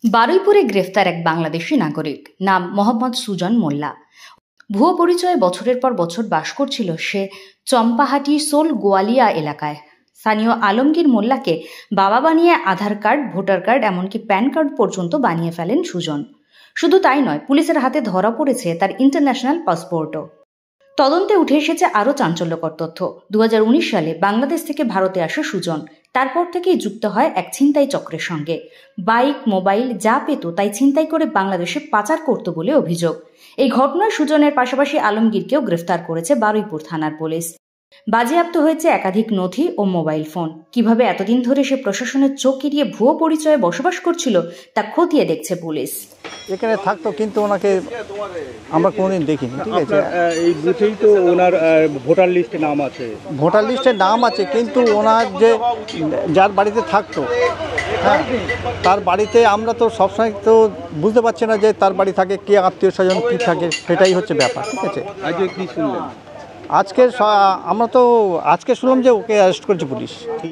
বারুইপুরে গ্রেফতার এক বাংলাদেশি নাগরিক, নাম মোহাম্মদ সুজন মোল্লা। ভুয়ো পরিচয়ে বছরের পর বছর বাস করছিল সে চম্পাহাটি সোল গোয়ালিয়া এলাকায়। স্থানীয় আলমগীর মোল্লাকে বাবা বানিয়ে আধার কার্ড, ভোটার কার্ড, এমনকি প্যান কার্ড পর্যন্ত বানিয়ে ফেলেন সুজন। শুধু তাই নয়, পুলিশের হাতে ধরা পড়েছে তার ইন্টারন্যাশনাল পাসপোর্টও। তদন্তে উঠে এসেছে আরও চাঞ্চল্যকর তথ্য। 2019 সালে বাংলাদেশ থেকে ভারতে আসে সুজন। তারপর থেকেই যুক্ত হয় এক ছিনতাই চক্রের সঙ্গে। বাইক, মোবাইল যা পেত তাই ছিনতাই করে বাংলাদেশে পাচার করত বলে অভিযোগ। এই ঘটনায় সুজনের পাশাপাশি আলমগীরকেও গ্রেফতার করেছে বারুইপুর থানার পুলিশ। বাজেয়াপ্ত হয়েছে একাধিক নথি ও মোবাইল ফোন। কিভাবে এতদিন ধরে সে প্রশাসনের চোখ এড়িয়ে ভুয়ো পরিচয়ে বসবাস করছিল তা খতিয়ে দেখছে পুলিশ। এখানে থাকতো কিন্তু ওনাকে আমরা কোনোদিন দেখিনি। ঠিক আছে, এই বুথেই তো ওনার ভোটার লিস্টে নাম আছে। ভোটার লিস্টে নাম আছে, কিন্তু ওনার যে যার বাড়িতে থাকতো, হ্যাঁ, তার বাড়িতে আমরা তো সবসময় তো বুঝতে পারছি না যে তার বাড়ি থাকে কে, আত্মীয় স্বজন কী থাকে, সেটাই হচ্ছে ব্যাপার। ঠিক আছে, আজকে কি শুনলেন? আমরা তো আজকে শুনলাম যে ওকে অ্যারেস্ট করেছে পুলিশ।